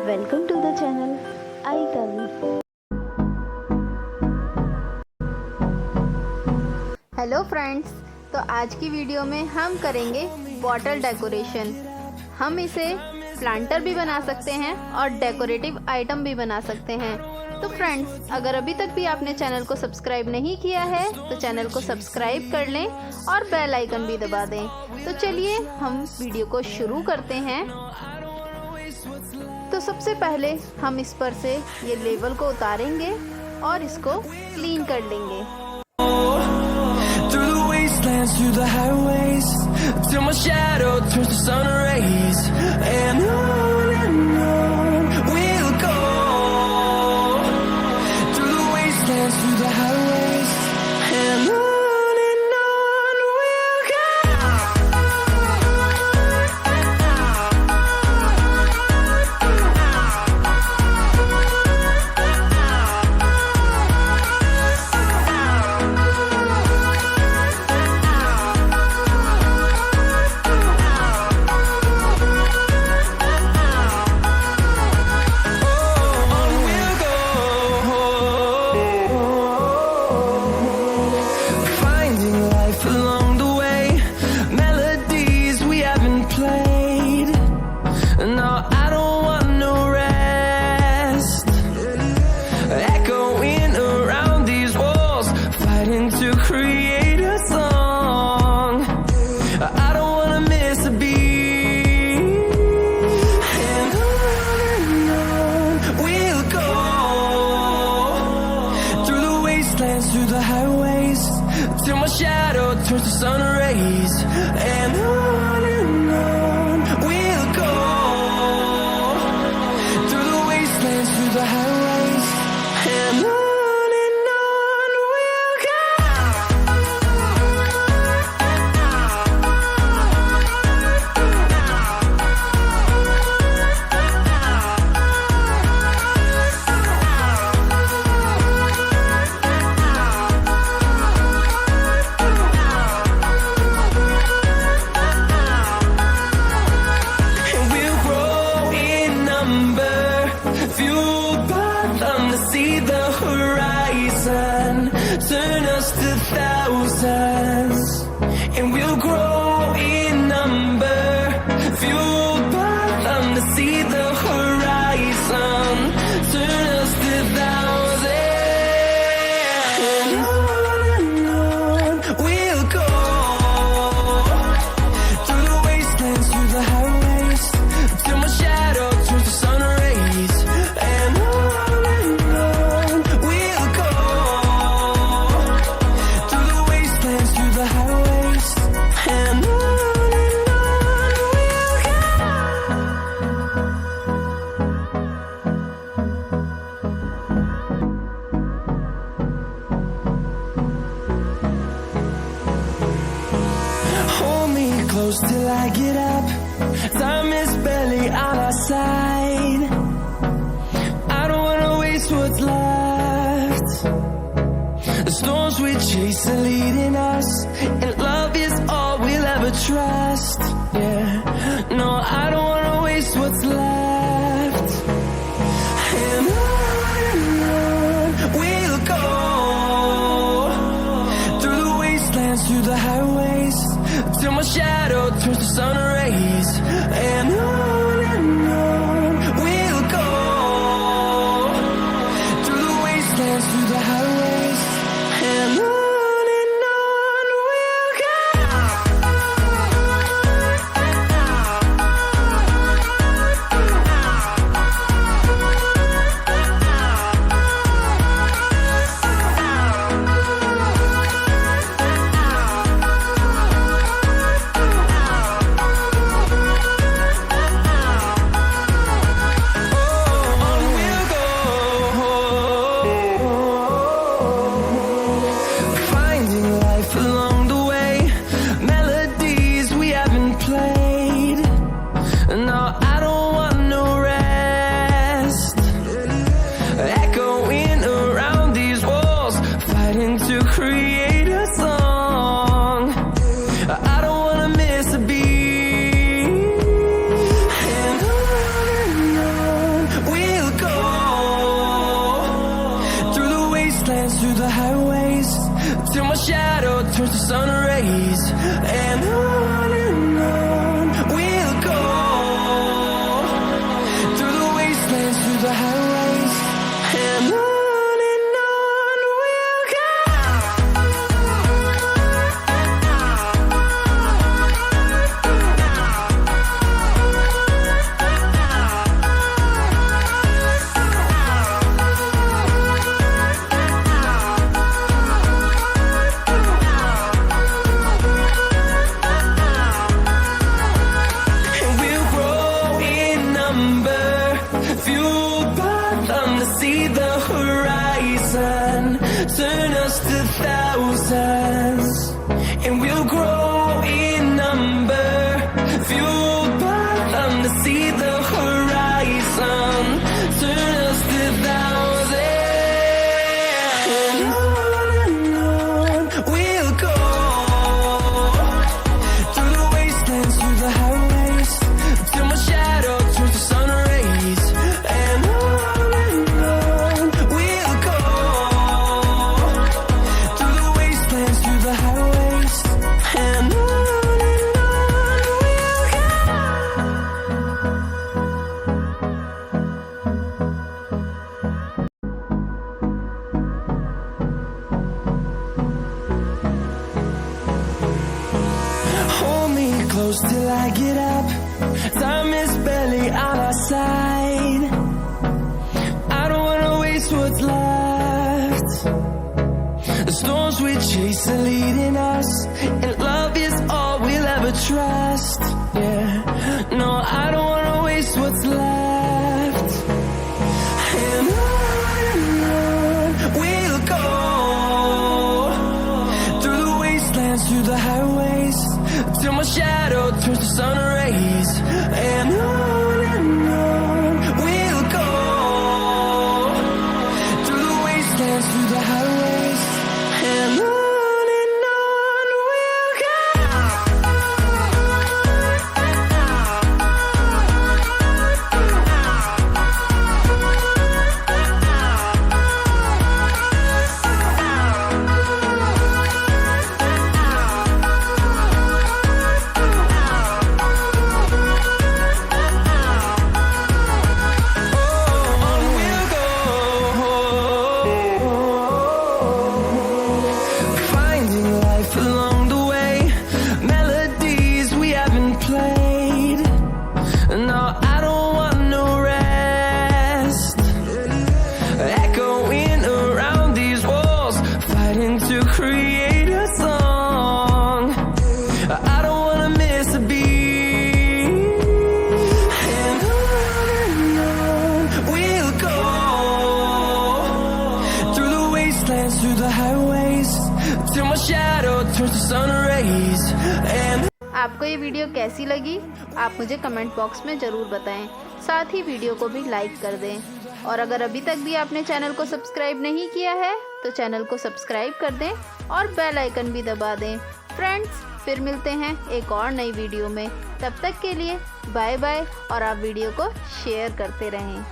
Welcome to the channel I Taavi. Hello friends, तो आज की वीडियो में हम करेंगे बॉटल डेकोरेशन। हम इसे प्लांटर भी बना सकते हैं और डेकोरेटिव आइटम भी बना सकते हैं। तो फ्रेंड्स, अगर अभी तक भी आपने चैनल को सब्सक्राइब नहीं किया है तो चैनल को सब्सक्राइब कर लें और बेल आइकन भी दबा दें। तो चलिए हम वीडियो को शुरू करते हैं। तो सबसे पहले हम इस पर से ये लेबल को उतारेंगे और इसको क्लीन कर लेंगे। Through the highways till my shadow turns to sun rays, and on we'll go through the wastelands, through the highways, and on we'll go. Through the highways till my shadow turns to sun rays, and on we'll go through the wastelands, through the highways, and on we'll go. Turn us to thousands, and we'll grow in number, fueled by them to see the horizon. Turn us to thousands, and on we'll go through the wastelands, through the highways, till my shadow turns to sun rays, and on we'll go. Through the highways, and on we'll go. Hold me close till I get up. Time is barely on our side. I don't wanna waste what's left. The storms we chase are leading us, and love is all we'll ever trust. Yeah, no, I don't wanna waste what's left. And on we'll go through the wastelands, through the highways, till my shadow turns to sun rays, and on turns to sun rays, and on we'll go through the wastelands, through the highways, and on we'll go. Turn us to thousands, and we'll grow in number, fueled by them to see the horizon. Turn us to thousands, and on we'll go through the wastelands, through the highways, till my shadow turns to sun rays, and on we'll go through the wastelands, through the highways, and on we'll go. Hold me close till I get up. Time is barely on our side. I don't wanna waste what's left. The storms we chase are leading us, and love is all we'll ever trust. Yeah, no, I don't wanna waste what's left. And on we'll go through the wastelands, through the highways, till my shadow turns to sun rays, and on we'll go through the wastelands, through the highways, and on we'll go. Finding life along the way, melodies we haven't played. No, I don't want no rest. Echoing around these walls, fighting to create a song. I don't wanna miss a beat. And on we'll go through the wastelands, through the highways, till my shadow turns to sun rays, and आपको ये video कैसी लगी आप मुझे comment box में ज़रूर बताएं। साथ ही वीडियो को भी लाइक कर दें, और अगर अभी तक भी आपने चैनल को सब्सक्राइब नहीं किया है तो चैनल को सब्सक्राइब कर दें और बेल आइकन भी दबा दें। फ्रेंड्स, फिर मिलते हैं एक और नई वीडियो में। तब तक के लिए बाय बाय, और आप वीडियो को शेयर करते रहें।